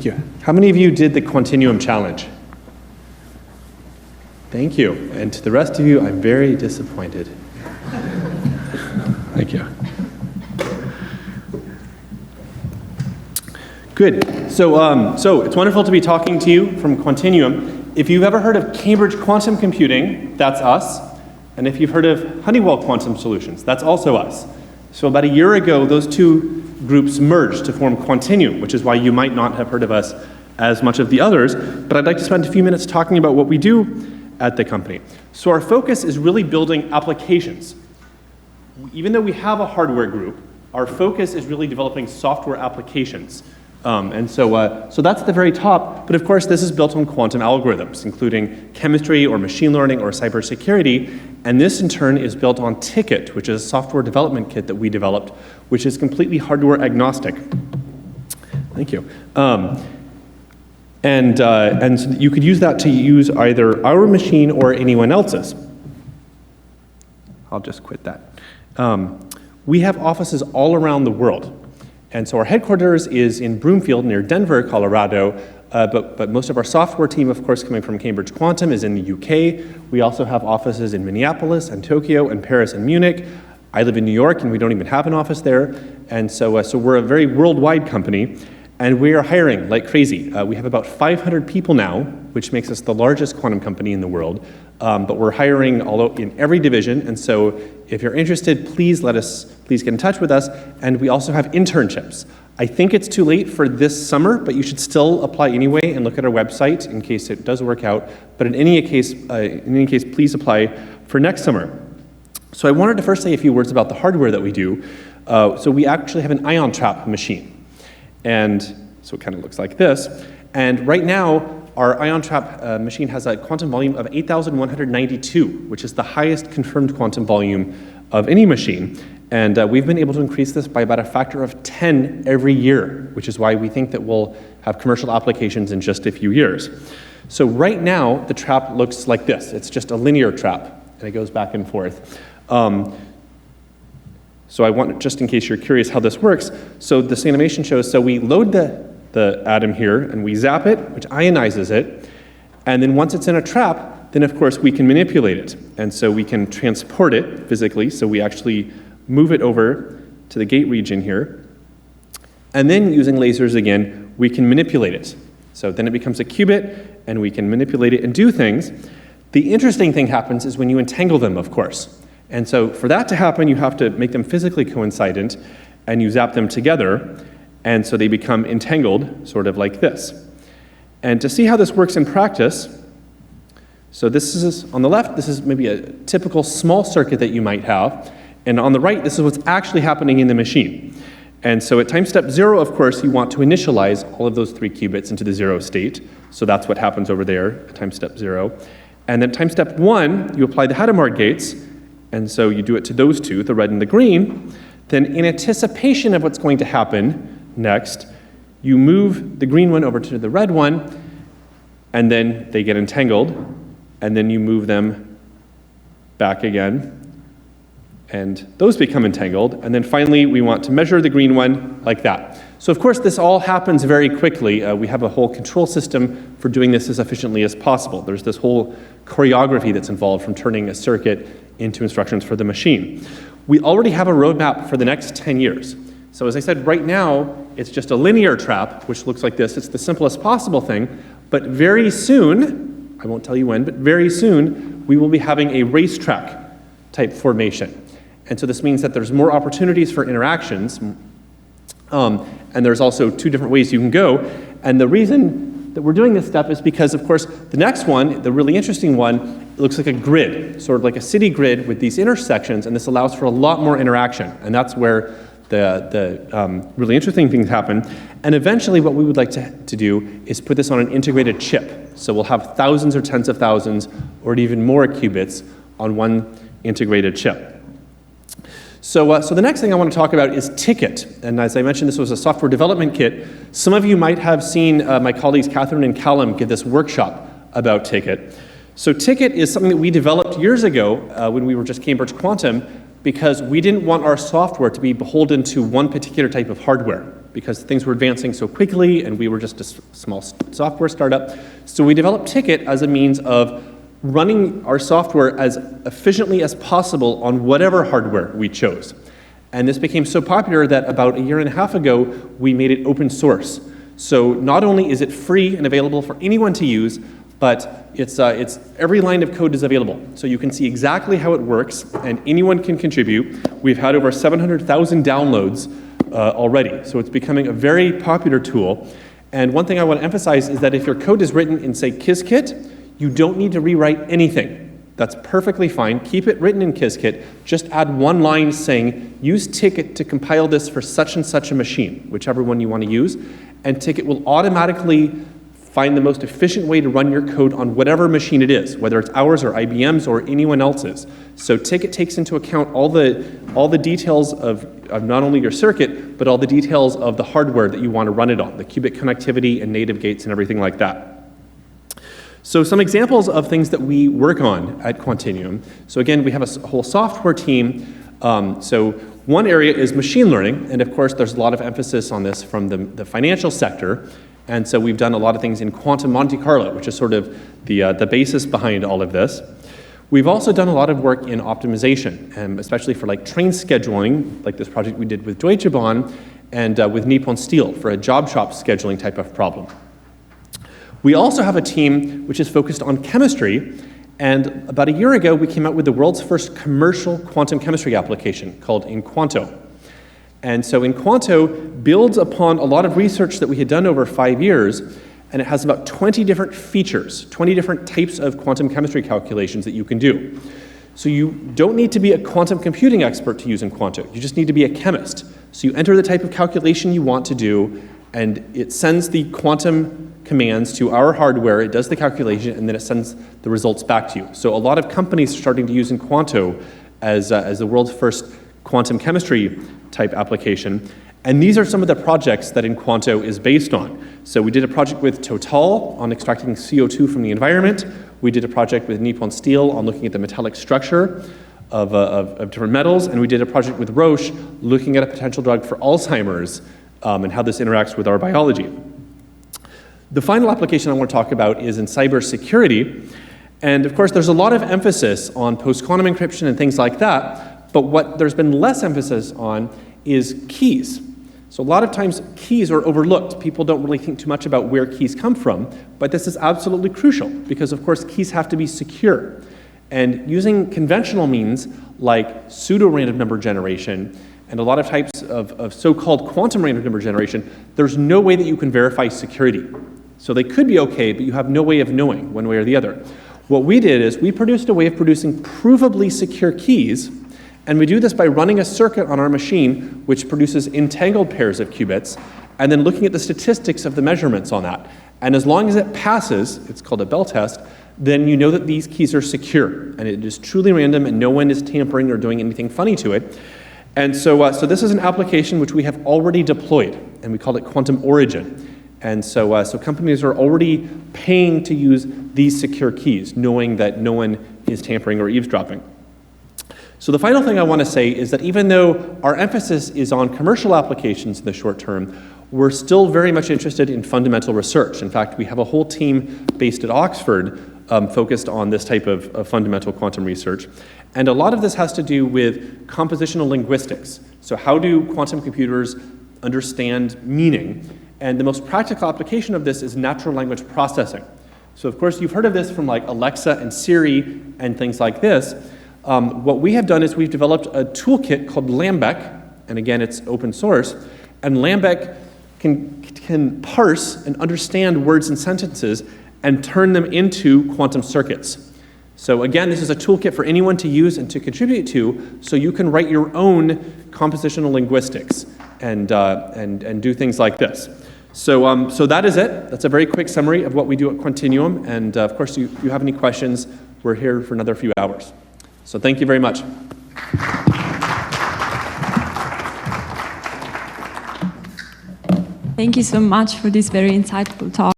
Thank you. How many of you did the Quantinuum challenge? Thank you. And to the rest of you, I'm very disappointed. Thank you. Good. So it's wonderful to be talking to you from Quantinuum. If you've ever heard of Cambridge Quantum Computing, that's us. And if you've heard of Honeywell Quantum Solutions, that's also us. So about a year ago, those two groups merged to form Quantinuum, which is why you might not have heard of us as much of the others. But I'd like to spend a few minutes talking about what we do at the company. So our focus is really building applications. Even though we have a hardware group, our focus is really developing software applications. So that's the very top, but of course this is built on quantum algorithms, including chemistry or machine learning or cybersecurity, and this in turn is built on toolkit, which is a software development kit that we developed, which is completely hardware agnostic. Thank you. And so you could use that to use either our machine or anyone else's. I'll just quit that. We have offices all around the world. And so our headquarters is in Broomfield near Denver, Colorado, but most of our software team, of course, coming from Cambridge Quantum is in the UK. We also have offices in Minneapolis and Tokyo and Paris and Munich. I live in New York and we don't even have an office there. And so we're a very worldwide company and we are hiring like crazy. We have about 500 people now, which makes us the largest quantum company in the world. But we're hiring in every division, and so if you're interested, please get in touch with us. And we also have internships. I think it's too late for this summer, but you should still apply anyway and look at our website in case it does work out. But in any case, please apply for next summer. So I wanted to first say a few words about the hardware that we do. So we actually have an ion trap machine, and so it kind of looks like this. And right now, our ion trap machine has a quantum volume of 8,192, which is the highest confirmed quantum volume of any machine. And we've been able to increase this by about a factor of 10 every year, which is why we think that we'll have commercial applications in just a few years. So right now, the trap looks like this. It's just a linear trap, and it goes back and forth. So I want, just in case you're curious how this works, so this animation shows, so we load the atom here, and we zap it, which ionizes it, and then once it's in a trap, then of course we can manipulate it. And so we can transport it physically, so we actually move it over to the gate region here, and then using lasers again, we can manipulate it. So then it becomes a qubit, and we can manipulate it and do things. The interesting thing happens is when you entangle them, of course. And so for that to happen, you have to make them physically coincident, and you zap them together, and so they become entangled, sort of like this. And to see how this works in practice, so this is, on the left, this is maybe a typical small circuit that you might have, and on the right, this is what's actually happening in the machine. And so at time step 0, of course, you want to initialize all of those 3 qubits into the 0 state, so that's what happens over there at time step 0. And then time step 1, you apply the Hadamard gates, and so you do it to those 2, the red and the green. Then in anticipation of what's going to happen next, you move the green one over to the red one, and then they get entangled, and then you move them back again, and those become entangled, and then finally we want to measure the green one like that. So of course this all happens very quickly. We have a whole control system for doing this as efficiently as possible. There's this whole choreography that's involved from turning a circuit into instructions for the machine. We already have a roadmap for the next 10 years. So as I said, right now, it's just a linear trap, which looks like this. It's the simplest possible thing, but very soon, I won't tell you when, but very soon, we will be having a racetrack type formation. And so this means that there's more opportunities for interactions, and there's also 2 different ways you can go. And the reason that we're doing this step is because, of course, the next one, the really interesting one, it looks like a grid, sort of like a city grid with these intersections, and this allows for a lot more interaction. And that's where the really interesting things happen. And eventually what we would like to do is put this on an integrated chip. So we'll have thousands or tens of thousands or even more qubits on one integrated chip. So the next thing I want to talk about is toolkit. And as I mentioned, this was a software development kit. Some of you might have seen my colleagues Catherine and Callum give this workshop about toolkit. So toolkit is something that we developed years ago when we were just Cambridge Quantum, because we didn't want our software to be beholden to one particular type of hardware. because things were advancing so quickly and we were just a small software startup. So we developed Ticket as a means of running our software as efficiently as possible on whatever hardware we chose. And this became so popular that about a year and a half ago, we made it open source. So not only is it free and available for anyone to use, but it's every line of code is available. So you can see exactly how it works, and anyone can contribute. We've had over 700,000 downloads already, so it's becoming a very popular tool. And one thing I want to emphasize is that if your code is written in, say, Qiskit, you don't need to rewrite anything. That's perfectly fine. Keep it written in Qiskit. Just add one line saying, use Ticket to compile this for such and such a machine, whichever one you want to use, and Ticket will automatically find the most efficient way to run your code on whatever machine it is, whether it's ours or IBM's or anyone else's. So Ticket takes into account all the details of not only your circuit, but all the details of the hardware that you want to run it on, the qubit connectivity and native gates and everything like that. So some examples of things that we work on at Quantinuum. So again, we have a whole software team. So one area is machine learning, and of course there's a lot of emphasis on this from the financial sector. And so we've done a lot of things in quantum Monte Carlo, which is sort of the basis behind all of this. We've also done a lot of work in optimization, especially for like train scheduling, like this project we did with Deutsche Bahn and with Nippon Steel for a job shop scheduling type of problem. We also have a team which is focused on chemistry, and about a year ago we came out with the world's first commercial quantum chemistry application called inQuanto. And so inQuanto builds upon a lot of research that we had done over 5 years, and it has about 20 different features, 20 different types of quantum chemistry calculations that you can do. So you don't need to be a quantum computing expert to use inQuanto. You just need to be a chemist. So you enter the type of calculation you want to do, and it sends the quantum commands to our hardware, it does the calculation, and then it sends the results back to you. So a lot of companies are starting to use inQuanto as the world's first quantum chemistry type application. And these are some of the projects that inQuanto is based on. So we did a project with Total on extracting CO2 from the environment. We did a project with Nippon Steel on looking at the metallic structure of different metals. And we did a project with Roche looking at a potential drug for Alzheimer's and how this interacts with our biology. The final application I want to talk about is in cybersecurity. And of course, there's a lot of emphasis on post-quantum encryption and things like that. But what there's been less emphasis on is keys. So a lot of times keys are overlooked. People don't really think too much about where keys come from, but this is absolutely crucial because of course keys have to be secure. And using conventional means like pseudo-random number generation and a lot of types of so-called quantum random number generation, there's no way that you can verify security. So they could be okay, but you have no way of knowing one way or the other. What we did is we produced a way of producing provably secure keys. And we do this by running a circuit on our machine which produces entangled pairs of qubits and then looking at the statistics of the measurements on that. And as long as it passes, it's called a Bell test, then you know that these keys are secure and it is truly random and no one is tampering or doing anything funny to it. And so this is an application which we have already deployed and we call it Quantum Origin. And so companies are already paying to use these secure keys, knowing that no one is tampering or eavesdropping. So the final thing I want to say is that even though our emphasis is on commercial applications in the short term, we're still very much interested in fundamental research. In fact, we have a whole team based at Oxford focused on this type of fundamental quantum research. And a lot of this has to do with compositional linguistics. So how do quantum computers understand meaning? And the most practical application of this is natural language processing. So of course, you've heard of this from like Alexa and Siri and things like this. What we have done is we've developed a toolkit called Lambec, and again, it's open source, and Lambec can parse and understand words and sentences and turn them into quantum circuits. So again, this is a toolkit for anyone to use and to contribute to, so you can write your own compositional linguistics and do things like this. So that is it. That's a very quick summary of what we do at Quantinuum, and of course, if you have any questions, we're here for another few hours. So thank you very much. Thank you so much for this very insightful talk.